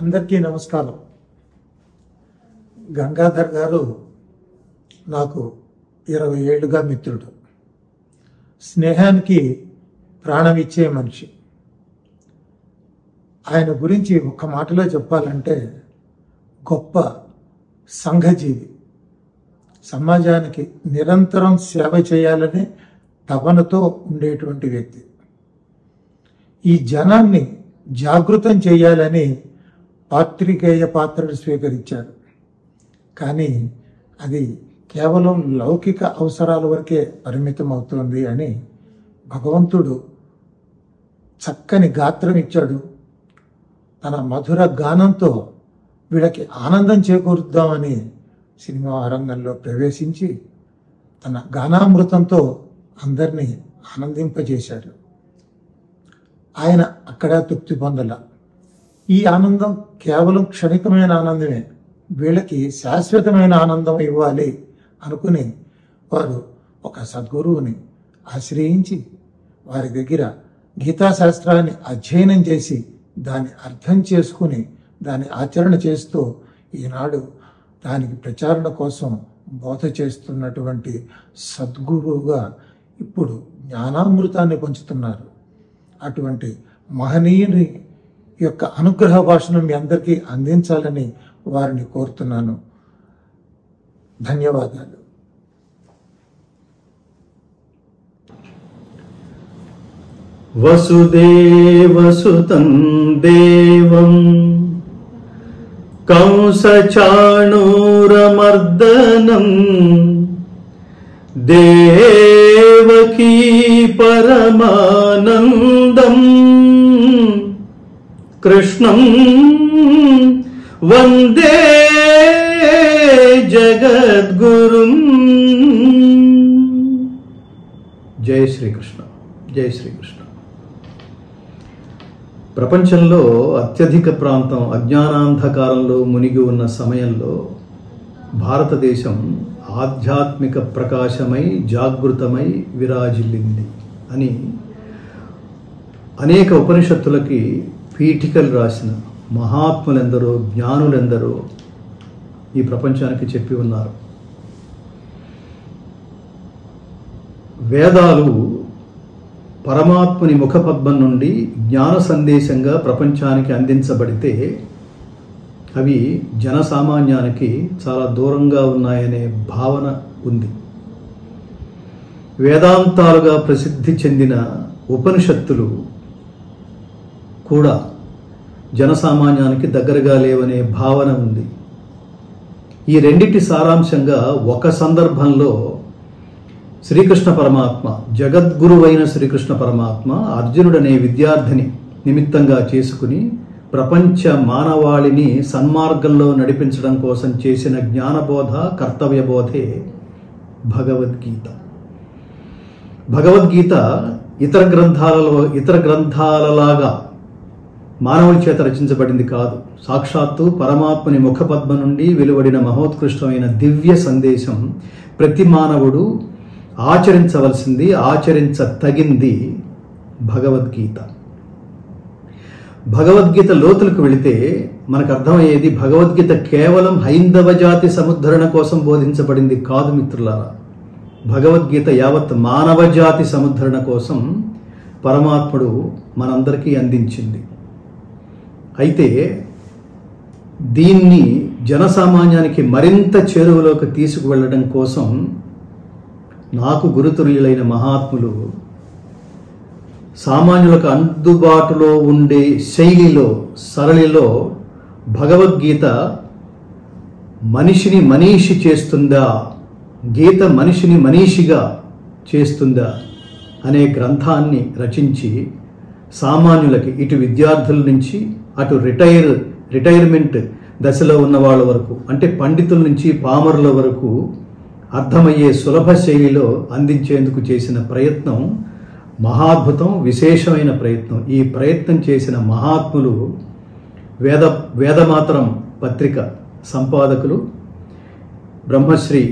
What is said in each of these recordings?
అందరికీ నమస్కారం. గంగాధర్ గారు నాకు 20 ఏళ్లుగా మిత్రుడు. స్నేహానికి ప్రాణం ఇచ్చే మనిషి. ఆయన గురించి ఒక్క మాటలో చెప్పాలంటే గొప్ప సంఘజీవి. సమాజానికి నిరంతరం సేవ చేయాలనే తపనతో ఉండేటువంటి వ్యక్తి. ఈ జనాన్ని జాగృతం చేయాలని పాత్రికేయ పాత్రను స్వీకరించాడు. కానీ అది కేవలం లౌకిక అవసరాల వరకే పరిమితం అవుతుంది అని భగవంతుడు చక్కని గాత్రం ఇచ్చాడు. తన మధుర గానంతో వీళ్ళకి ఆనందం చేకూరుద్దామని సినిమా రంగంలో ప్రవేశించి తన గానామృతంతో అందరినీ ఆనందింపజేశాడు. ఆయన అక్కడ తృప్తి పొందల. ఈ ఆనందం కేవలం క్షణికమైన ఆనందమే, వీళ్ళకి శాశ్వతమైన ఆనందం ఇవ్వాలి అనుకుని వారు ఒక సద్గురువుని ఆశ్రయించి వారి దగ్గర గీతాశాస్త్రాన్ని అధ్యయనం చేసి దాన్ని అర్థం చేసుకుని దాన్ని ఆచరణ చేస్తూ ఈనాడు దానికి ప్రచారణ కోసం బోధ చేస్తున్నటువంటి సద్గురువుగా ఇప్పుడు జ్ఞానామృతాన్ని పంచుతున్నారు. అటువంటి మహనీయుని యొక్క అనుగ్రహ భాషను మీ అందరికీ అందించాలని వారిని కోరుతున్నాను. ధన్యవాదాలు. వసుదేవసుతం దేవం కంసచాణూరమర్దనం దేవకీ పరమానందం కృష్ణం వందే జగద్గురుం. జై శ్రీకృష్ణ. జై శ్రీకృష్ణ. ప్రపంచంలో అత్యధిక ప్రాంతం అజ్ఞానాంధకారంలో మునిగి ఉన్న సమయంలో భారతదేశం ఆధ్యాత్మిక ప్రకాశమై జాగృతమై విరాజిల్లింది అని అనేక ఉపనిషత్తులకి పీఠికలు రాసిన మహాత్ములెందరో జ్ఞానులెందరో ఈ ప్రపంచానికి చెప్పి ఉన్నారు. వేదాలు పరమాత్ముని ముఖపద్మం నుండి జ్ఞాన సందేశంగా ప్రపంచానికి అందించబడితే అవి జనసామాన్యానికి చాలా దూరంగా ఉన్నాయనే భావన ఉంది. వేదాంతాలుగా ప్రసిద్ధి చెందిన ఉపనిషత్తులు కూడా జనసామాన్యానికి దగ్గరగా లేవనే భావన ఉంది. ఈ రెండిటి సారాంశంగా ఒక సందర్భంలో శ్రీకృష్ణ పరమాత్మ, జగద్గురువైన శ్రీకృష్ణ పరమాత్మ అర్జునుడనే విద్యార్థిని నిమిత్తంగా చేసుకుని ప్రపంచ మానవాళిని సన్మార్గంలో నడిపించడం కోసం చేసిన జ్ఞానబోధ, కర్తవ్యబోధే భగవద్గీత. భగవద్గీత ఇతర గ్రంథాలలాగా మానవుల చేత రచించబడింది కాదు. సాక్షాత్తు పరమాత్మని ముఖపద్మ నుండి వెలువడిన మహోత్కృష్టమైన దివ్య సందేశం ప్రతి మానవుడు ఆచరించవలసింది, ఆచరించతగింది భగవద్గీత. భగవద్గీత లోతులకు వెళితే మనకు అర్థమయ్యేది భగవద్గీత కేవలం హైందవ జాతి సముద్ధరణ కోసం బోధించబడింది కాదు మిత్రులారా. భగవద్గీత యావత్ మానవ జాతి సముద్ధరణ కోసం పరమాత్ముడు మనందరికీ అందించింది. అయితే దీన్ని జనసామాన్యానికి మరింత చేరువలోకి తీసుకువెళ్ళడం కోసం నాకు గురుతుల్యులైన మహాత్ములు సామాన్యులకు అందుబాటులో ఉండే శైలిలో, సరళిలో భగవద్గీత మనిషిని మనీషి చేస్తుందా, గీత మనిషిని మనీషిగా చేస్తుందా అనే గ్రంథాన్ని రచించి సామాన్యులకి, ఇటు విద్యార్థుల నుంచి అటు రిటైర్మెంట్ దశలో ఉన్న వాళ్ళ వరకు, అంటే పండితుల నుంచి పామరుల వరకు అర్థమయ్యే సులభ శైలిలో అందించేందుకు చేసిన ప్రయత్నం మహాద్భుతం, విశేషమైన ప్రయత్నం. ఈ ప్రయత్నం చేసిన మహాత్ములు వేదమాతరం పత్రిక సంపాదకులు బ్రహ్మశ్రీ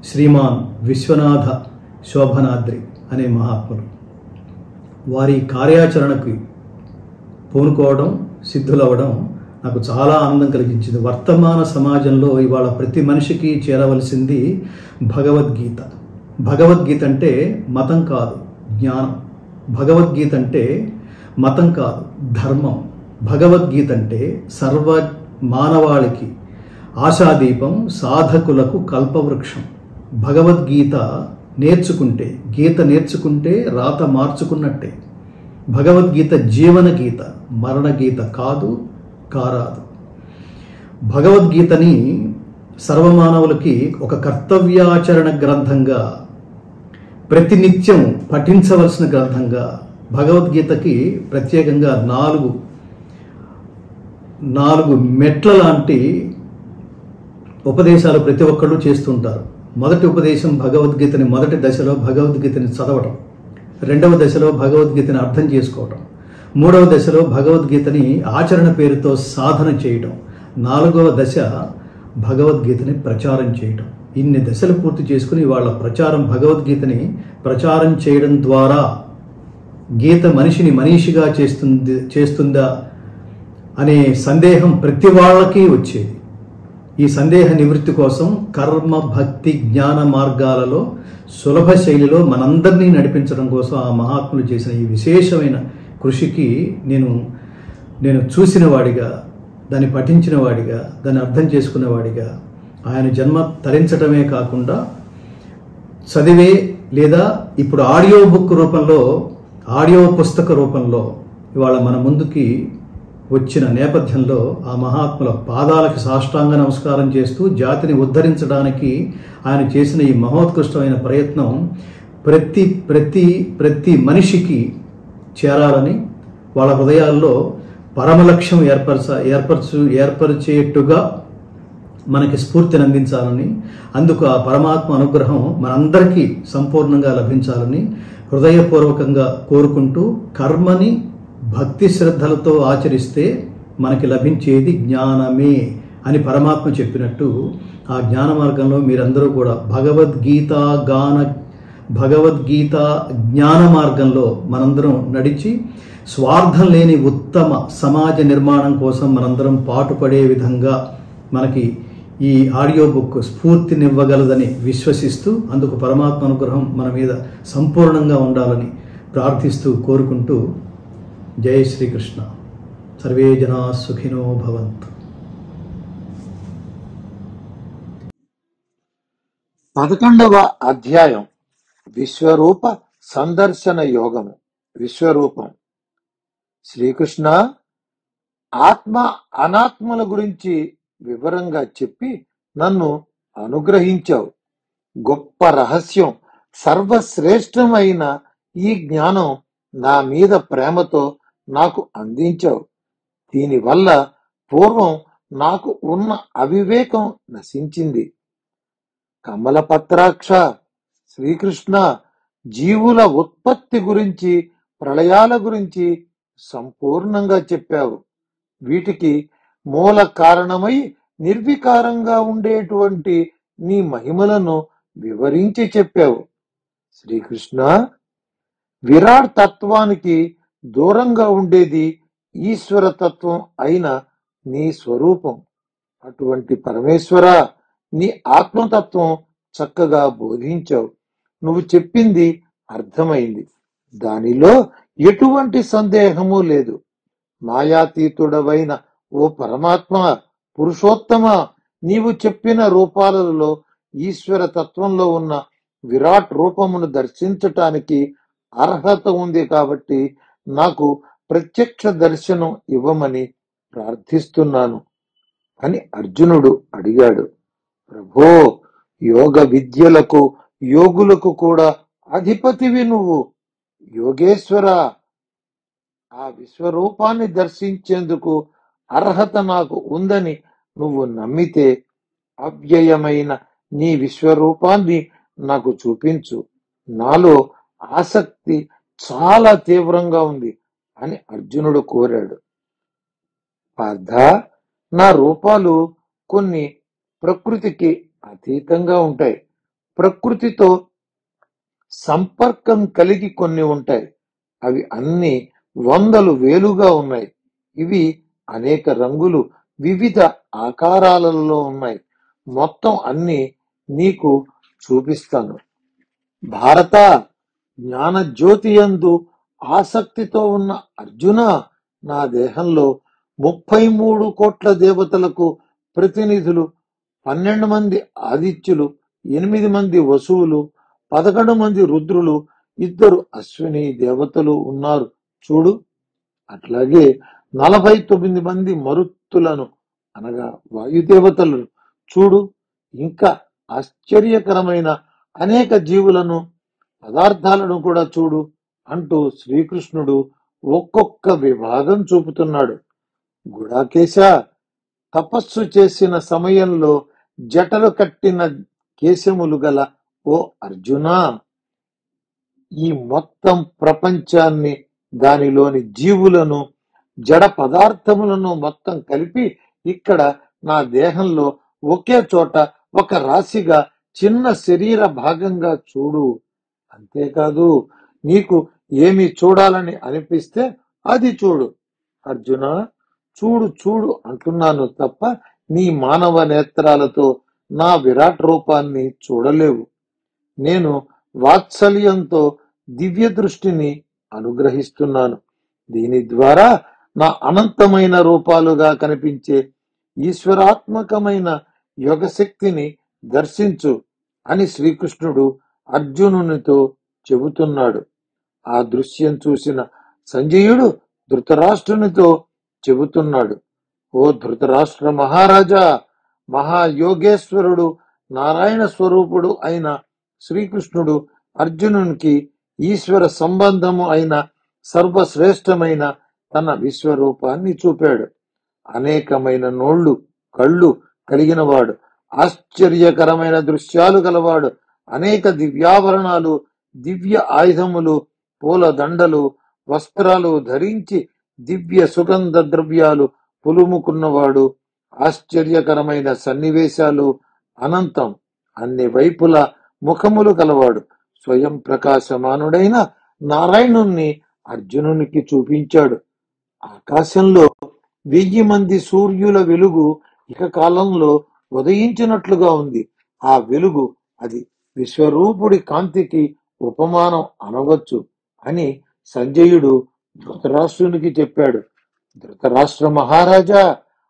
శ్రీమాన్ విశ్వనాథ శోభనాద్రి అనే మహాత్ములు. వారి కార్యాచరణకు పూనుకోవడం, సిద్ధులవ్వడం నాకు చాలా ఆనందం కలిగించింది. వర్తమాన సమాజంలో ఇవాళ ప్రతి మనిషికి చేరవలసింది భగవద్గీత. భగవద్గీత అంటే మతం కాదు, జ్ఞానం. భగవద్గీత అంటే మతం కాదు, ధర్మం. భగవద్గీత అంటే సర్వ మానవాళికి ఆశాదీపం, సాధకులకు కల్పవృక్షం. భగవద్గీత నేర్చుకుంటే, గీత నేర్చుకుంటే రాత మార్చుకున్నట్టే. భగవద్గీత జీవన గీత, మరణ గీత కాదు, కారాదు. భగవద్గీతని సర్వమానవులకి ఒక కర్తవ్యాచరణ గ్రంథంగా, ప్రతినిత్యం పఠించవలసిన గ్రంథంగా, భగవద్గీతకి ప్రత్యేకంగా నాలుగు మెట్ల లాంటి ఉపదేశాలు ప్రతి ఒక్కళ్ళు చేస్తుంటారు. మొదటి ఉపదేశం భగవద్గీతని మొదటి దశలో భగవద్గీతని చదవటం, రెండవ దశలో భగవద్గీతని అర్థం చేసుకోవటం, మూడవ దశలో భగవద్గీతని ఆచరణ పేరుతో సాధన చేయటం, నాలుగవ దశ భగవద్గీతని ప్రచారం చేయటం. ఇన్ని దశలు పూర్తి చేసుకుని వాళ్ళ భగవద్గీతని ప్రచారం చేయడం ద్వారా గీత మనిషిని మనీషిగా చేస్తుందా అనే సందేహం ప్రతి వాళ్ళకి వచ్చేది. ఈ సందేహ నివృత్తి కోసం కర్మ, భక్తి, జ్ఞాన మార్గాలలో సులభ శైలిలో మనందరినీ నడిపించడం కోసం ఆ మహాత్ములు చేసిన ఈ విశేషమైన కృషికి నేను చూసిన వాడిగా, దాన్ని పఠించిన వాడిగా, దాన్ని అర్థం చేసుకునేవాడిగా, ఆయన జన్మ తరించడమే కాకుండా చదివే లేదా ఇప్పుడు ఆడియో బుక్ రూపంలో, ఆడియో పుస్తక రూపంలో ఇవాళ మన ముందుకి వచ్చిన నేపథ్యంలో ఆ మహాత్ముల పాదాలకు సాష్టాంగ నమస్కారం చేస్తూ జాతిని ఉద్ధరించడానికి ఆయన చేసిన ఈ మహోత్కృష్టమైన ప్రయత్నం ప్రతి ప్రతి ప్రతి మనిషికి చేరాలని, వాళ్ళ హృదయాల్లో పరమలక్ష్యం ఏర్పరిచేట్టుగా మనకి స్ఫూర్తిని అందించాలని, అందుకు ఆ పరమాత్మ అనుగ్రహం మనందరికీ సంపూర్ణంగా లభించాలని హృదయపూర్వకంగా కోరుకుంటూ, కర్మని భక్తి శ్రద్ధలతో ఆచరిస్తే మనకి లభించేది జ్ఞానమే అని పరమాత్మ చెప్పినట్టు ఆ జ్ఞాన మార్గంలో మీరందరూ కూడా భగవద్గీత జ్ఞాన మార్గంలో మనందరం నడిచి స్వార్థం లేని ఉత్తమ సమాజ నిర్మాణం కోసం మనందరం పాటుపడే విధంగా మనకి ఈ ఆడియో బుక్ స్ఫూర్తినివ్వగలదని విశ్వసిస్తూ, అందుకు పరమాత్మ అనుగ్రహం మన మీద సంపూర్ణంగా ఉండాలని ప్రార్థిస్తూ కోరుకుంటూ, జై శ్రీకృష్ణ. సర్వే జనా సుఖినో భవంతు. 11వ అధ్యాయం విశ్వరూప సందర్శన యోగము. విశ్వరూపం. శ్రీకృష్ణ, ఆత్మ అనాత్మల గురించి వివరంగా చెప్పి నన్ను అనుగ్రహించావు. గొప్ప రహస్యం, సర్వశ్రేష్టమైన ఈ జ్ఞానం నా మీద ప్రేమతో నాకు అందించావు. దీనివల్ల పూర్వం నాకు ఉన్న అవివేకం నశించింది. కమలపత్రాక్ష, శ్రీకృష్ణ, జీవుల ఉత్పత్తి గురించి, ప్రళయాల గురించి సంపూర్ణంగా చెప్పావు. వీటికి మూల కారణమై నిర్వికారంగా ఉండేటువంటి నీ మహిమలను వివరించి చెప్పావు. శ్రీకృష్ణ, విరాట్ తత్వానికి దూరంగా ఉండేది ఈశ్వర తత్వం అయిన నీ స్వరూపం. అటువంటి పరమేశ్వర, నీ ఆత్మతత్వం చక్కగా బోధించావు. నువ్వు చెప్పింది అర్థమైంది, దానిలో ఎటువంటి సందేహము లేదు. మాయాతీతుడవైన ఓ పరమాత్మ, పురుషోత్తమ, నీవు చెప్పిన రూపాలలో ఈశ్వర తత్వంలో ఉన్న విరాట్ రూపమును దర్శించటానికి అర్హత ఉంది. కాబట్టి నాకు ప్రత్యక్ష దర్శనం ఇవ్వమని ప్రార్థిస్తున్నాను అని అర్జునుడు అడిగాడు. ప్రభో, యోగ విద్యలకు, యోగులకు కూడా అధిపతివి నువ్వు. యోగేశ్వర, ఆ విశ్వరూపాన్ని దర్శించేందుకు అర్హత నాకు ఉందని నువ్వు నమ్మితే అవ్యయమైన నీ విశ్వరూపాన్ని నాకు చూపించు. నాలో ఆసక్తి చాలా తీవ్రంగా ఉంది అని అర్జునుడు కోరాడు. పార్థ, నా రూపాలు కొన్ని ప్రకృతికి అతీతంగా ఉంటాయి. ప్రకృతితో సంపర్కం కలిగి కొన్ని ఉంటాయి. అవి అన్ని వందలు వేలుగా ఉన్నాయి. ఇవి అనేక రంగులు వివిధ ఆకారాలలో ఉన్నాయి. మొత్తం అన్ని నీకు చూపిస్తాను. భారత జ్ఞాన జ్యోతి యందు ఆసక్తితో ఉన్న అర్జున, నా దేహంలో 33 కోట్ల దేవతలకు ప్రతినిధులు, 12 మంది ఆదిత్యులు, 8 మంది వసువులు, 11 మంది రుద్రులు, 2 అశ్విని దేవతలు ఉన్నారు చూడు. అట్లాగే 49 మంది మరుత్తులను అనగా వాయుదేవతలను చూడు. ఇంకా ఆశ్చర్యకరమైన అనేక జీవులను, పదార్థాలను కూడా చూడు అంటూ శ్రీకృష్ణుడు ఒక్కొక్క విభాగం చూపుతున్నాడు. గుడాకేశ, తపస్సు చేసిన సమయంలో జటలు కట్టిన కేశములు గల ఓ అర్జునా, ఈ మొత్తం ప్రపంచాన్ని, దానిలోని జీవులను, జడ పదార్థములను మొత్తం కలిపి ఇక్కడ నా దేహంలో ఒకే చోట ఒక రాశిగా చిన్న శరీర భాగంగా చూడు. అంతేకాదు, నీకు ఏమి చూడాలని అనిపిస్తే అది చూడు. అర్జున, చూడు చూడు అంటున్నాను తప్ప నీ మానవ నేత్రాలతో నా విరాట్ రూపాన్ని చూడలేవు. నేను వాత్సల్యంతో దివ్య దృష్టిని అనుగ్రహిస్తున్నాను. దీని ద్వారా నా అనంతమైన రూపాలుగా కనిపించే ఈశ్వరాత్మకమైన యోగశక్తిని దర్శించు అని శ్రీకృష్ణుడు అర్జునునితో చెబుతున్నాడు. ఆ దృశ్యం చూసిన సంజయుడు ధృతరాష్ట్రునితో చెబుతున్నాడు, ఓ ధృతరాష్ట్ర మహారాజా, మహాయోగేశ్వరుడు, నారాయణ స్వరూపుడు అయిన శ్రీకృష్ణుడు అర్జునునికి ఈశ్వర సంబంధము అయిన సర్వశ్రేష్టమైన తన విశ్వరూపాన్ని చూపాడు. అనేకమైన నోళ్లు, కళ్ళు కలిగినవాడు, ఆశ్చర్యకరమైన దృశ్యాలు గలవాడు, అనేక దివ్యాభరణాలు, దివ్య ఆయుధములు, పూల దండలు, వస్త్రాలు ధరించి దివ్య సుగంధ ద్రవ్యాలు పులుముకున్నవాడు, ఆశ్చర్యకరమైన సన్నివేశాలు అనంతం, అన్ని వైపుల ముఖములు కలవాడు, స్వయం ప్రకాశమానుడైన నారాయణుణ్ణి అర్జునునికి చూపించాడు. ఆకాశంలో 1000 మంది సూర్యుల వెలుగు ఏకకాలంలో ఉదయించినట్లుగా ఉంది. ఆ వెలుగు అది విశ్వరూపుడి కాంతికి ఉపమానం అనవచ్చు అని సంజయుడు ధృతరాష్ట్రునికి చెప్పాడు. ధృతరాష్ట్ర మహారాజా,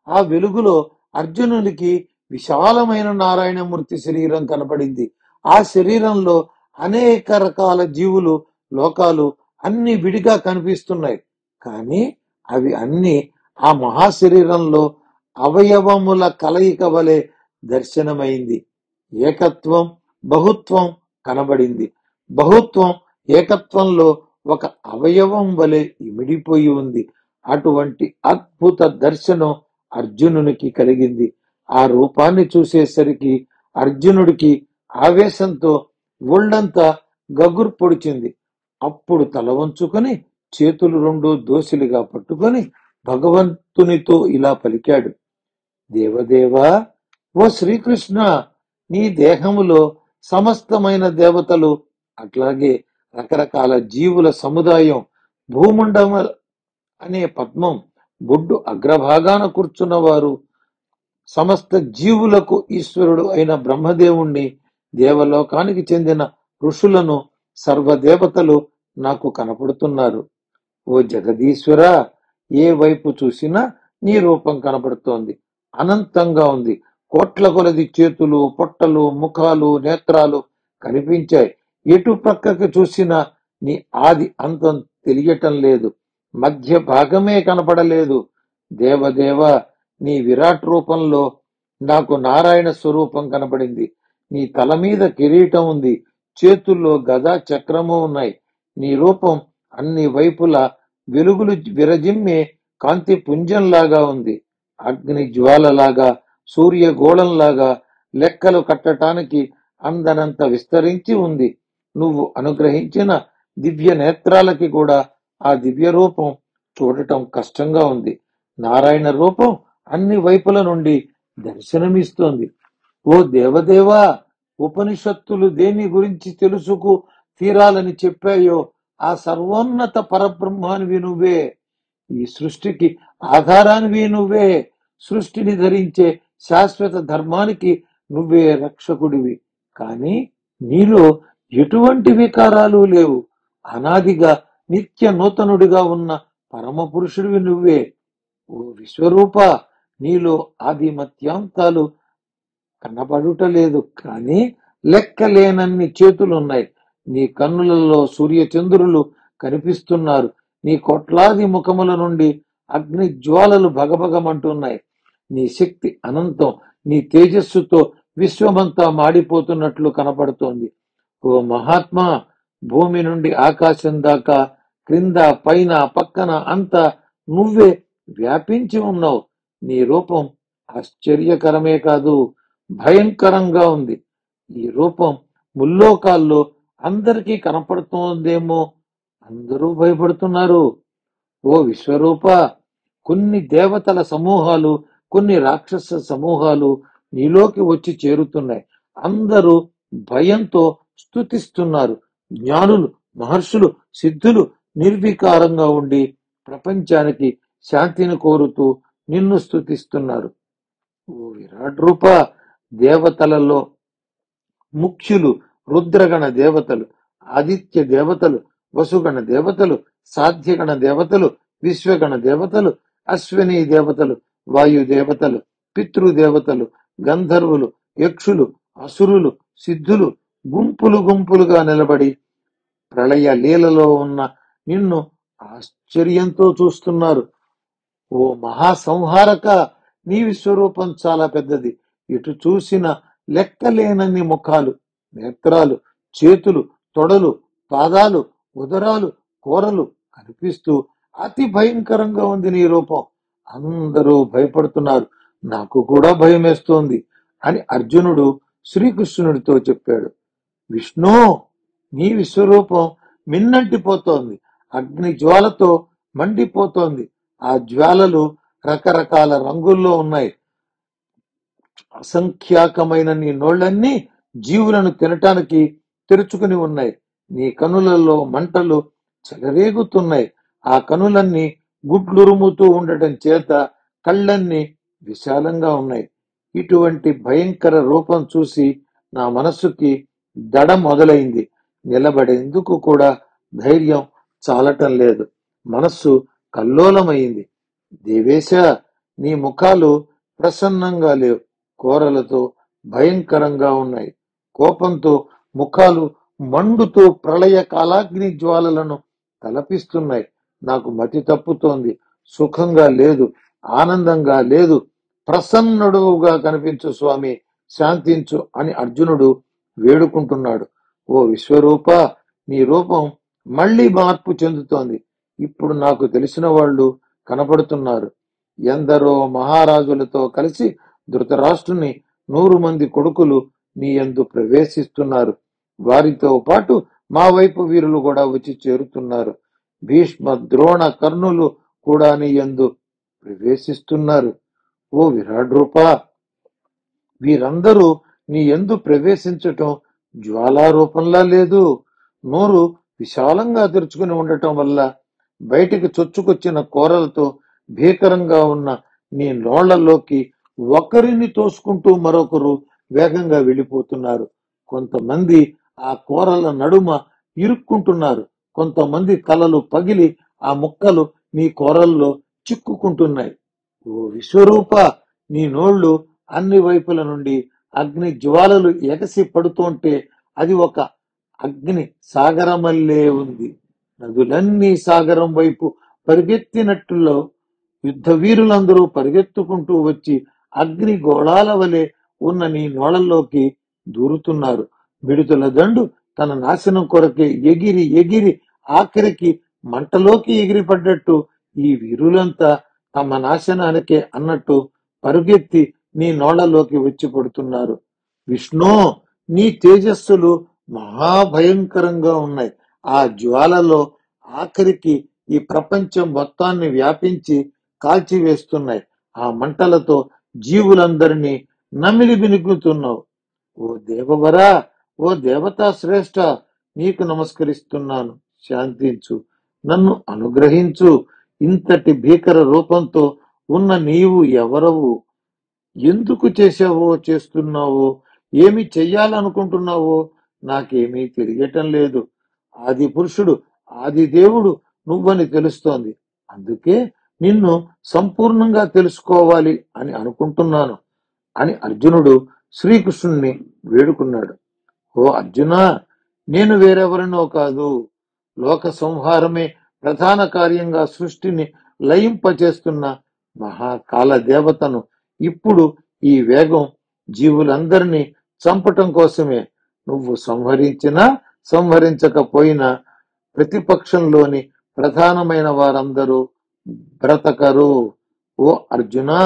ఆ వెలుగులో అర్జునునికి విశాలమైన నారాయణమూర్తి శరీరం కనపడింది. ఆ శరీరంలో అనేక రకాల జీవులు, లోకాలు అన్ని విడిగా కనిపిస్తున్నాయి. కానీ అవి అన్ని ఆ మహాశరీరంలో అవయవముల కలయిక వలె దర్శనమైంది. ఏకత్వం, బహుత్వం కనబడింది. బహుత్వం ఏకత్వంలో ఒక అవయవం వలె ఇమిడిపోయి ఉంది. అటువంటి అద్భుత దర్శనం అర్జునునికి కలిగింది. ఆ రూపాన్ని చూసేసరికి అర్జునుడికి ఆవేశంతో ఒళ్ళంతా గగురు పొడిచింది. అప్పుడు తల వంచుకొని చేతులు 2 దోసిలిగా పట్టుకొని భగవంతునితో ఇలా పలికాడు, దేవదేవా, ఓ శ్రీకృష్ణ, నీ దేహములో సమస్తమైన దేవతలు, అట్లాగే రకరకాల జీవుల సముదాయం, భూమండమ అనే పద్మం, బొడ్డు అగ్రభాగాన కూర్చున్నవారు, సమస్త జీవులకు ఈశ్వరుడు అయిన బ్రహ్మదేవుణ్ణి, దేవలోకానికి చెందిన ఋషులను, సర్వదేవతలు నాకు కనపడుతున్నారు. ఓ జగదీశ్వర, ఏ వైపు చూసినా నీ రూపం కనపడుతోంది. అనంతంగా ఉంది. కోట్ల కొలది చేతులు, పొట్టలు, ముఖాలు, నేత్రాలు కనిపించాయి. ఎటు ప్రక్కకి చూసినా నీ ఆది అంతం తెలియటం లేదు. మధ్య భాగమే కనపడలేదు. దేవదేవ, నీ విరాట్ రూపంలో నాకు నారాయణ స్వరూపం కనపడింది. నీ తల మీద కిరీటం ఉంది. చేతుల్లో గద, చక్రము ఉన్నాయి. నీ రూపం అన్ని వైపులా వెలుగులు విరజిమ్మే కాంతి పుంజంలాగా ఉంది. అగ్ని జ్వాలలాగా, సూర్యగోళంలాగా, లెక్కలు కట్టటానికి అందనంత విస్తరించి ఉంది. నువ్వు అనుగ్రహించిన దివ్య నేత్రాలకి కూడా ఆ దివ్య రూపం చూడటం కష్టంగా ఉంది. నారాయణ రూపం అన్ని వైపుల నుండి దర్శనమిస్తోంది. ఓ దేవదేవా, ఉపనిషత్తులు దేని గురించి తెలుసుకు తీరాలని చెప్పాయో ఆ సర్వోన్నత పరబ్రహ్మానివి నువ్వే. ఈ సృష్టికి ఆధారానివి నువ్వే, సృష్టిని ధరించే శాశ్వత ధర్మానికి నువ్వే రక్షకుడివి. కానీ నీలో ఎటువంటి వికారాలు లేవు. అనాదిగా నిత్య నూతనుడిగా ఉన్న పరమ పురుషుడివి నువ్వే. ఓ విశ్వరూప, నీలో ఆది మత్యాంతాలు కనబడుటలేదు, కానీ లెక్కలేనన్ని చేతులున్నాయి. నీ కన్నులలో సూర్యచంద్రులు కనిపిస్తున్నారు. నీ కోట్లాది ముఖముల నుండి అగ్ని జ్వాలలు భగభగమంటున్నాయి. నీ శక్తి అనంతం. నీ తేజస్సుతో విశ్వమంతా మాడిపోతున్నట్లు కనపడుతోంది. ఓ మహాత్మా, భూమి నుండి ఆకాశం దాకా, క్రింద పైన పక్కన అంతా నువ్వే వ్యాపించి ఉన్నావు. నీ రూపం ఆశ్చర్యకరమే కాదు, భయంకరంగా ఉంది. ఈ రూపం ముల్లోకాల్లో అందరికీ కనపడుతోందేమో, అందరూ భయపడుతున్నారు. ఓ విశ్వరూప, కొన్ని దేవతల సమూహాలు, కొన్ని రాక్షస సమూహాలు నీలోకి వచ్చి చేరుతున్నాయి. అందరూ భయంతో స్తుతిస్తున్నారు. జ్ఞానులు, మహర్షులు, సిద్ధులు నిర్వికారంగా ఉండి ప్రపంచానికి శాంతిని కోరుతూ నిన్ను స్తుతిస్తున్నారు. ఓ విరాట్ రూప, దేవతలలో ముఖ్యులు రుద్రగణ దేవతలు, ఆదిత్య దేవతలు, వసుగణ దేవతలు, సాధ్యగణ దేవతలు, విశ్వగణ దేవతలు, అశ్విని దేవతలు, వాయు దేవతలు, పితృదేవతలు, గంధర్వులు, యక్షులు, అసురులు, సిద్ధులు గుంపులు గుంపులుగా నిలబడి ప్రళయ లీలలో ఉన్న నిన్ను ఆశ్చర్యంతో చూస్తున్నారు. ఓ మహాసంహారక, నీ విశ్వరూపం చాలా పెద్దది. ఇటు చూసిన లెక్కలేనన్ని ముఖాలు, నేత్రాలు, చేతులు, తొడలు, పాదాలు, ఉదరాలు, కూరలు కనిపిస్తూ అతి భయంకరంగా ఉంది నీ రూపం. అందరూ భయపడుతున్నారు. నాకు కూడా భయమేస్తోంది అని అర్జునుడు శ్రీకృష్ణుడితో చెప్పాడు. విష్ణు, నీ విశ్వరూపం మిన్నంటిపోతోంది. అగ్ని జ్వాలతో మండిపోతోంది. ఆ జ్వాలలు రకరకాల రంగుల్లో ఉన్నాయి. అసంఖ్యాకమైన నీ నోళ్లన్నీ జీవులను తినటానికి తెరుచుకుని ఉన్నాయి. నీ కనులలో మంటలు చెలరేగుతున్నాయి. ఆ కనులన్నీ గుడ్లురుముతూ ఉండటం చేత కళ్ళన్నీ విశాలంగా ఉన్నాయి. ఇటువంటి భయంకర రూపం చూసి నా మనస్సుకి దడ మొదలైంది. నిలబడేందుకు కూడా ధైర్యం చాలటం లేదు. మనస్సు కల్లోలమైంది. దేవేశ, నీ ముఖాలు ప్రసన్నంగా లేవు. కోరలతో భయంకరంగా ఉన్నాయి. కోపంతో ముఖాలు మండుతూ ప్రళయ కాలాగ్ని జ్వాలలను తలపిస్తున్నాయి. నాకు మతి తప్పుతోంది. సుఖంగా లేదు, ఆనందంగా లేదు. ప్రసన్నుడుగా కనిపించు స్వామి, శాంతించు అని అర్జునుడు వేడుకుంటున్నాడు. ఓ విశ్వరూప, నీ రూపం మళ్ళీ మార్పు చెందుతోంది. ఇప్పుడు నాకు తెలిసిన వాళ్ళు కనపడుతున్నారు. ఎందరో మహారాజులతో కలిసి ధృతరాష్ట్రుని 100 మంది కొడుకులు నీ యందు ప్రవేశిస్తున్నారు. వారితో పాటు మా వైపు వీరులు కూడా వచ్చి చేరుతున్నారు. భీష్మ, ద్రోణ, కర్ణులు కూడా నీ యందు ప్రవేశిస్తున్నారు. ఓ విరాట్ రూప, వీరందరూ నీ యందు ప్రవేశించటం జ్వాలారూపంలా లేదు. నోరు విశాలంగా తెరుచుకుని ఉండటం వల్ల బయటికి చొచ్చుకొచ్చిన కోరలతో భీకరంగా ఉన్న నీ నోళ్లలోకి ఒకరిని తోసుకుంటూ మరొకరు వేగంగా వెళ్ళిపోతున్నారు. కొంతమంది ఆ కోరల నడుమ ఇరుక్కుంటున్నారు. కొంతమంది తలలు పగిలి ఆ ముక్కలు నీ కోరల్లో చిక్కుకుంటున్నాయి. ఓ విశ్వరూప, నీ నోళ్లు అన్ని వైపుల నుండి అగ్ని జ్వాలలు ఎగసి పడుతుంటే అది ఒక అగ్ని సాగరమల్లే ఉంది. నదులన్నీ సాగరం వైపు పరిగెత్తినట్టులో యుద్ధ వీరులందరూ పరిగెత్తుకుంటూ వచ్చి అగ్ని గోళాల వలె ఉన్న నీ నోళ్లలోకి దూరుతున్నారు. మిడుతల దండు తన నాశనం కొరకే ఎగిరి ఎగిరి ఆఖరికి మంటలోకి ఎగిరిపడ్డట్టు ఈ వీరులంతా తమ నాశనానికే అన్నట్టు పరుగెత్తి నీ నోళ్లలోకి వచ్చి పడుతున్నారు. విష్ణు, నీ తేజస్సులు మహాభయంకరంగా ఉన్నాయి. ఆ జ్వాలలో ఆఖరికి ఈ ప్రపంచం మొత్తాన్ని వ్యాపించి కాల్చివేస్తున్నాయి. ఆ మంటలతో జీవులందరినీ నమిలి బినుకుతున్నావు. ఓ దేవవరా, ఓ దేవతా శ్రేష్ఠ, నీకు నమస్కరిస్తున్నాను. శాంతించు, నన్ను అనుగ్రహించు. ఇంతటి భీకర రూపంతో ఉన్న నీవు ఎవరవు? ఎందుకు చేశావో, చేస్తున్నావో, ఏమి చెయ్యాలనుకుంటున్నావో నాకేమీ తెలియటం లేదు. ఆది పురుషుడు, ఆది దేవుడు నువ్వని తెలుస్తోంది. అందుకే నిన్ను సంపూర్ణంగా తెలుసుకోవాలి అని అనుకుంటున్నాను అని అర్జునుడు శ్రీకృష్ణుణ్ణి వేడుకున్నాడు. ఓ అర్జునా, నేను వేరెవరినో కాదు, లోక సంహారమే ప్రధాన కార్యంగా సృష్టిని లయింపచేస్తున్న మహాకాల దేవతను. ఇప్పుడు ఈ వేగం జీవులందరినీ చంపటం కోసమే. నువ్వు సంహరించినా సంహరించకపోయినా ప్రతిపక్షంలోని ప్రధానమైన వారందరూ బ్రతకరు. ఓ అర్జునా,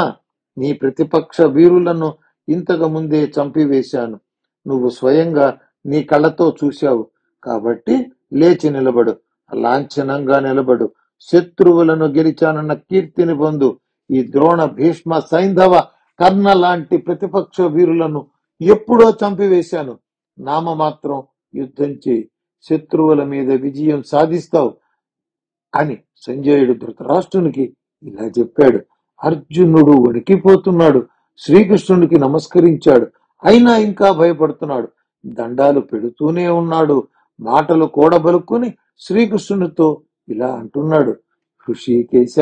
నీ ప్రతిపక్ష వీరులను ఇంతకు ముందే చంపివేశాను. నువ్వు స్వయంగా నీ కళ్ళతో చూశావు. కాబట్టి లేచి నిలబడు, లాంఛనంగా నిలబడు. శత్రువులను గెలిచానన్న కీర్తిని పొందు. ఈ ద్రోణ, భీష్మ, సైంధవ, కర్ణ లాంటి ప్రతిపక్ష వీరులను ఎప్పుడో చంపివేశాను. నామమాత్రం యుద్ధం చేయి, శత్రువుల మీద విజయం సాధిస్తావు అని సంజయుడు ధృతరాష్ట్రునికి ఇలా చెప్పాడు. అర్జునుడు వణికిపోతున్నాడు. శ్రీకృష్ణునికి నమస్కరించాడు. అయినా ఇంకా భయపడుతున్నాడు. దండాలు పెడుతూనే ఉన్నాడు. మాటలు కూడబలుక్కుని శ్రీకృష్ణునితో ఇలా అంటున్నాడు. హృషికేశ,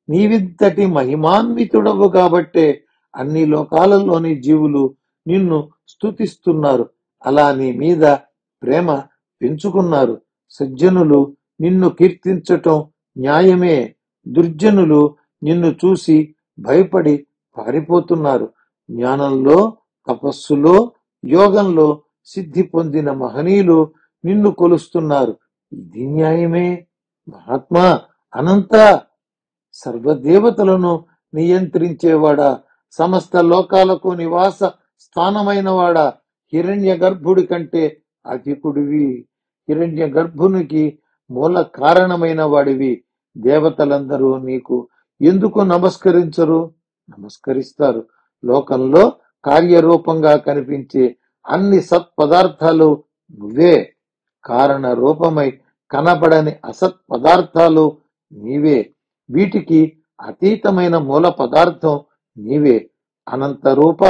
నీవింతటి మహిమాన్వితుడవు కాబట్టే అన్ని లోకాలలోని జీవులు నిన్ను స్తుతిస్తున్నారు. అలా నీ మీద ప్రేమ పెంచుకున్నారు. సజ్జనులు నిన్ను కీర్తించటం న్యాయమే. దుర్జనులు నిన్ను చూసి భయపడి పారిపోతున్నారు. జ్ఞానంలో, తపస్సులో, యోగంలో సిద్ధి పొందిన మహనీయులు నిన్ను కొలుస్తున్నారు. ఇది న్యాయమే. మహాత్మా అనంత, సర్వదేవతలను నియంత్రించేవాడా, సమస్త లోకాలకు నివాస స్థానమైనవాడా, హిరణ్య గర్భుడి కంటే అధికుడివి, హిరణ్య గర్భునికి మూల కారణమైన వాడివి. దేవతలందరూ నీకు ఎందుకు నమస్కరించరు? నమస్కరిస్తారు. లోకంలో కార్యరూపంగా కనిపించే అన్ని సత్పదార్థాలు నువ్వే. కారణ రూపమై కనబడని అసత్ పదార్థాలు నీవే. వీటికి అతీతమైన మూల పదార్థం నీవే. అనంత రూప,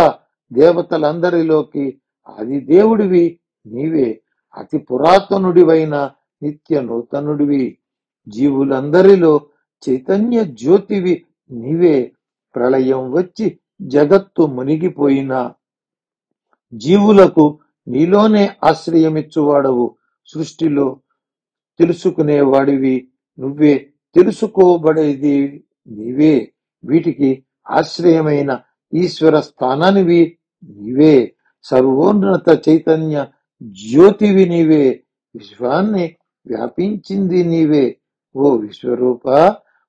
దేవతలందరిలోకి ఆది దేవుడివి నీవే. అతి పురాతనుడివైన నిత్య నూతనుడివి. జీవులందరిలో చైతన్య జ్యోతివి నీవే. ప్రళయం వచ్చి జగత్తు మునిగిపోయినా జీవులకు నీలోనే ఆశ్రయమిచ్చువాడవు. సృష్టిలో తెలుసుకునేవాడివి నువ్వే, తెలుసుకోబడేది నీవే. వీటికి ఆశ్రయమైన ఈశ్వర స్థానానివి నీవే. సర్వోన్నత చైతన్య జ్యోతివి నీవే. విశ్వాన్ని వ్యాపించింది నీవే. ఓ విశ్వరూప,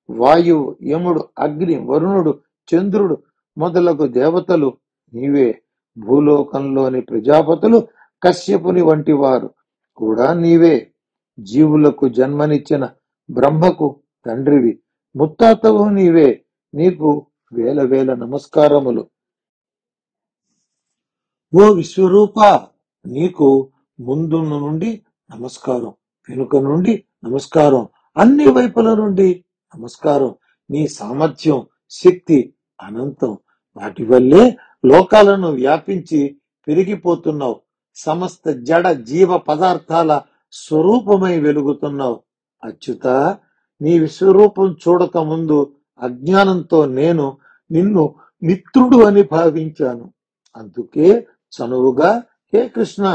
వాయువు, యముడు, అగ్ని, వరుణుడు, చంద్రుడు మొదలగు దేవతలు నీవే. భూలోకంలోని ప్రజాపతులు, కశ్యపుని వంటి వారు కూడా నీవే. జీవులకు జన్మనిచ్చిన బ్రహ్మకు తండ్రివి, ముత్తాతవు నీవే. నీకు వేల వేల నమస్కారములు. ఓ విశ్వరూప, నీకు ముందు నుండి నమస్కారం, వెనుక నుండి నమస్కారం, అన్ని వైపుల నుండి నమస్కారం. నీ సామర్థ్యం, శక్తి అనంతం. వాటి వల్లే లోకాలను వ్యాపించి పెరిగిపోతున్నావు. సమస్త జడ జీవ పదార్థాల స్వరూపమై వెలుగుతున్నావు. అచ్యుత, నీ విశ్వరూపం చూడక ముందు అజ్ఞానంతో నేను నిన్ను మిత్రుడు అని భావించాను. అందుకే చనువుగా హే కృష్ణ,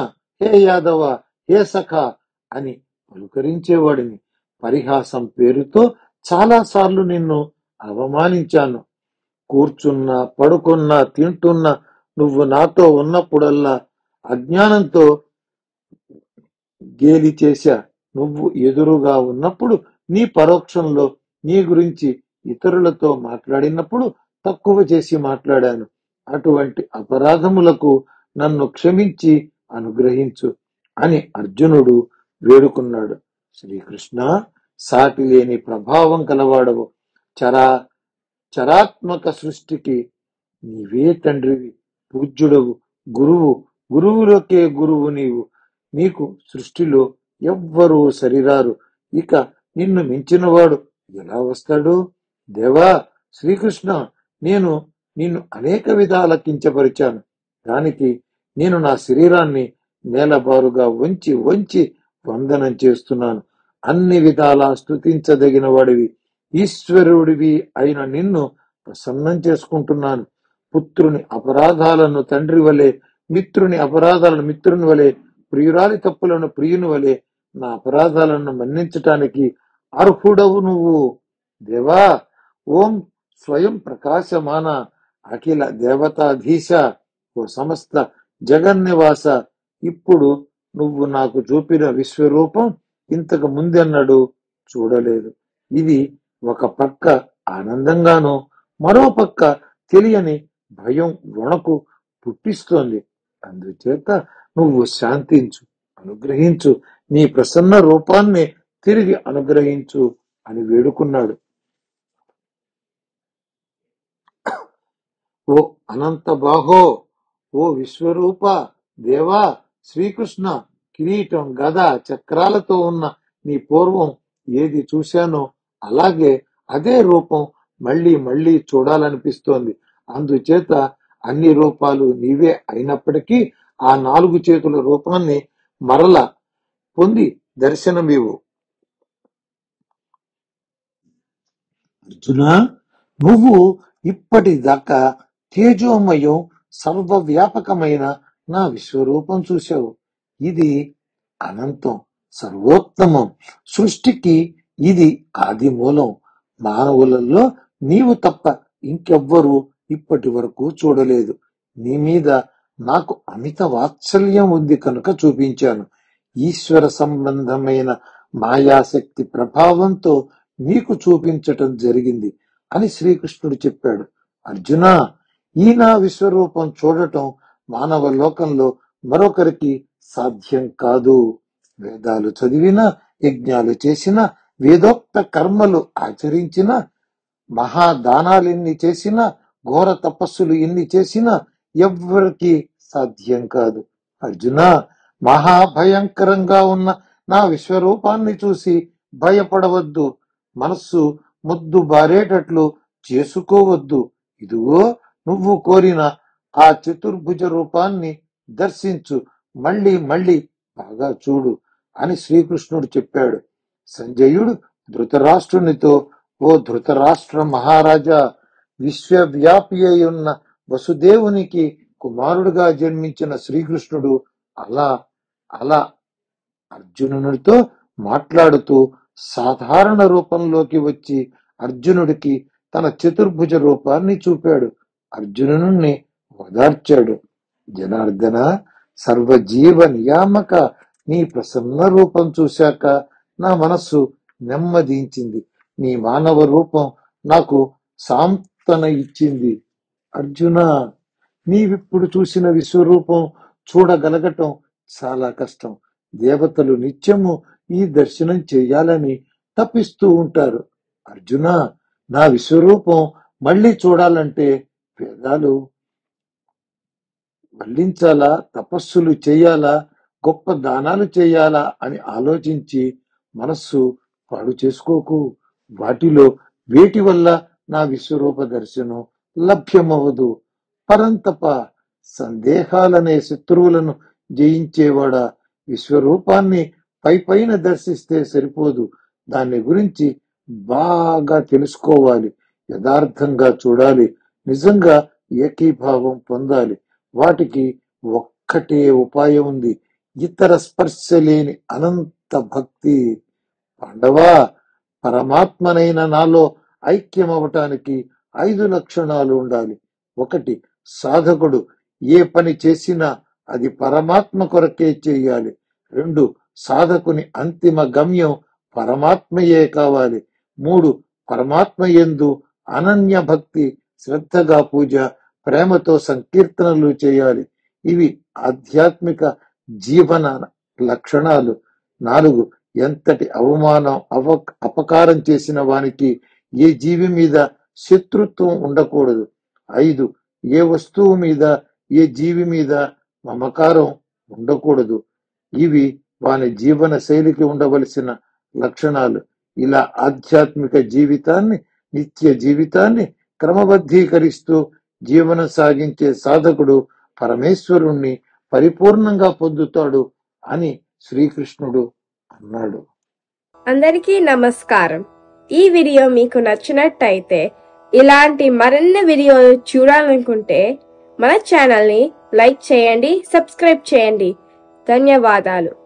హే యాదవ, హే సఖ అని పలుకరించేవాడిని. పరిహాసం పేరుతో చాలా సార్లు నిన్ను అవమానించాను. కూర్చున్నా, పడుకున్నా, తింటున్నా నువ్వు నాతో ఉన్నప్పుడల్లా అజ్ఞానంతో గేలి చేశా. నువ్వు ఎదురుగా ఉన్నప్పుడు నీ పరోక్షంలో నీ గురించి ఇతరులతో మాట్లాడినప్పుడు తక్కువ చేసి మాట్లాడాను. అటువంటి అపరాధములకు నన్ను క్షమించి అనుగ్రహించు అని అర్జునుడు వేడుకున్నాడు. శ్రీకృష్ణ, సాటి లేని ప్రభావం కలవాడవు. చరాత్మక సృష్టికి నీవే తండ్రివి, పూజ్యుడవు, గురువు, గురువులకే గురువు నీవు. నీకు సృష్టిలో ఎవ్వరూ సరిరారు. ఇక నిన్ను మించినవాడు ఎలా వస్తాడు? దేవా శ్రీకృష్ణ, నేను నిన్ను అనేక విధాల కించపరిచాను. దానికి నేను నా శరీరాన్ని నేలబారుగా వంచి వంచి వందనం చేస్తున్నాను. అన్ని విధాలా స్తుతించదగిన వాడివి, ఈశ్వరుడివి అయిన నిన్ను ప్రసన్నం చేసుకుంటున్నాను. పుత్రుని అపరాధాలను తండ్రి వలె, మిత్రుని అపరాధాలను మిత్రుని వలె, ప్రియురాలి తప్పులను ప్రియుని వలె నా అపరాధాలను మన్నించటానికి అర్హుడవు నువ్వు. దేవా ఓం స్వయం ప్రకాశమాన అఖిల దేవతాధీశ, ఓ సమస్త జగన్నివాస, ఇప్పుడు నువ్వు నాకు చూపిన విశ్వరూపం ఇంతకు ముందెన్నడూ చూడలేదు. ఇది ఒక పక్క ఆనందంగానూ మరో పక్క తెలియని భయం వణకు పుట్టిస్తోంది. అందుచేత నువ్వు శాంతించు, అనుగ్రహించు, నీ ప్రసన్న రూపాన్ని తిరిగి అనుగ్రహించు అని వేడుకున్నాడు. ఓ అనంత బాహో, ఓ విశ్వరూప, దేవా శ్రీకృష్ణ, కిరీటం గద చక్రాలతో ఉన్న నీ పూర్వం ఏది చూశానో అలాగే అదే రూపం మళ్ళీ మళ్ళీ చూడాలనిపిస్తోంది. అందుచేత అన్ని రూపాలు నీవే అయినప్పటికీ ఆ 4 చేతుల రూపాన్ని మరల పొంది దర్శనమివ్వు. అర్జున, నువ్వు ఇప్పటిదాకా తేజోమయం సర్వవ్యాపకమైన నా విశ్వరూపం చూశావు. ఇది అనంతం, సర్వోత్తమం. సృష్టికి ఇది ఆది మూలం. మానవులలో నీవు తప్ప ఇంకెవ్వరూ ఇప్పటి వరకు చూడలేదు. నీ మీద నాకు అమిత వాత్సల్యం ఉంది కనుక చూపించాను. ఈశ్వర సంబంధమైన మాయాశక్తి ప్రభావంతో నీకు చూపించటం జరిగింది అని శ్రీకృష్ణుడు చెప్పాడు. అర్జున, ఈ నా విశ్వరూపం చూడటం మానవ లోకంలో మరొకరికి సాధ్యం కాదు. వేదాలు చదివిన, యజ్ఞాలు చేసిన, వేదోక్త కర్మలు ఆచరించిన, మహాదానాలెన్ని చేసినా, ఘోర తపస్సులు ఎన్ని చేసినా ఎవ్వరికి సాధ్యం కాదు. అర్జున, మహాభయంకరంగా ఉన్న నా విశ్వరూపాన్ని చూసి భయపడవద్దు. మనస్సు ముద్దు బారేటట్లు చేసుకోవద్దు. ఇదిగో నువ్వు కోరిన ఆ చతుర్భుజ రూపాన్ని దర్శించు, మళ్ళీ మళ్ళీ బాగా చూడు అని శ్రీకృష్ణుడు చెప్పాడు. సంజయుడు ధృతరాష్ట్రునితో, ఓ ధృతరాష్ట్ర మహారాజా, విశ్వవ్యాపి అయి ఉన్న వసుదేవునికి కుమారుడుగా జన్మించిన శ్రీకృష్ణుడు అలా అలా అర్జునునితో మాట్లాడుతూ సాధారణ రూపంలోకి వచ్చి అర్జునుడికి తన చతుర్భుజ రూపాన్ని చూపాడు. అర్జునుని ఓదార్చాడు. జనార్దన, సర్వజీవ నియామక, నీ ప్రసన్న రూపం చూశాక నా మనస్సు నెమ్మదించింది. నీ మానవ రూపం నాకు సాంత్వన ఇచ్చింది. అర్జున, నీవిప్పుడు చూసిన విశ్వరూపం చూడగలగటం చాలా కష్టం. దేవతలు నిత్యము ఈ దర్శనం చేయాలని తప్పిస్తూ ఉంటారు. అర్జున, నా విశ్వరూపం మళ్ళీ చూడాలంటే వేదాలు వల్లించాలా, తపస్సులు చేయాలా, గొప్ప దానాలు చేయాలా అని ఆలోచించి మనస్సు పాడు చేసుకోకు. వాటిలో వేటి వల్ల నా విశ్వరూప దర్శనం లభ్యమవదు. పరంతప, సందేహాలనే శత్రువులను జయించేవాడా, విశ్వరూపాన్ని పైన దర్శిస్తే సరిపోదు. దాన్ని గురించి బాగా తెలుసుకోవాలి, యథార్థంగా చూడాలి, నిజంగా ఏకీభావం పొందాలి. వాటికి ఒక్కటే ఉపాయం ఉంది, ఇతర స్పర్శ లేని అనంత భక్తి. పాండవా, పరమాత్మనైన నాలో ఐక్యమవటానికి 5 లక్షణాలు ఉండాలి. 1, సాధకుడు ఏ పని చేసినా అది పరమాత్మ కొరకే చేయాలి. 2, సాధకుని అంతిమ గమ్యం పరమాత్మయే కావాలి. 3, పరమాత్మ యందు అనన్య భక్తి, శ్రద్ధగా పూజ, ప్రేమతో సంకీర్తనలు చేయాలి. ఇవి ఆధ్యాత్మిక జీవన లక్షణాలు. 4, ఎంతటి అవమానం అపకారం చేసిన వానికి ఏ జీవి మీద శత్రుత్వం ఉండకూడదు. 5, ఏ వస్తువు మీద ఏ జీవి మీద మమకారం ఉండకూడదు. ఇవి వాని జీవన శైలికి ఉండవలసిన లక్షణాలు. ఇలా ఆధ్యాత్మిక జీవితాన్ని, నిత్య జీవితాన్ని క్రమబద్ధీకరిస్తూ జీవనం సాగించే సాధకుడు పరమేశ్వరుణ్ణి పరిపూర్ణంగా పొందుతాడు అని శ్రీకృష్ణుడు అన్నాడు. అందరికీ నమస్కారం. ఈ వీడియో మీకు నచ్చినట్టయితే, ఇలాంటి మరిన్ని వీడియోలు చూడాలనుకుంటే మన ఛానల్ని లైక్ చేయండి, సబ్స్క్రైబ్ చేయండి. ధన్యవాదాలు.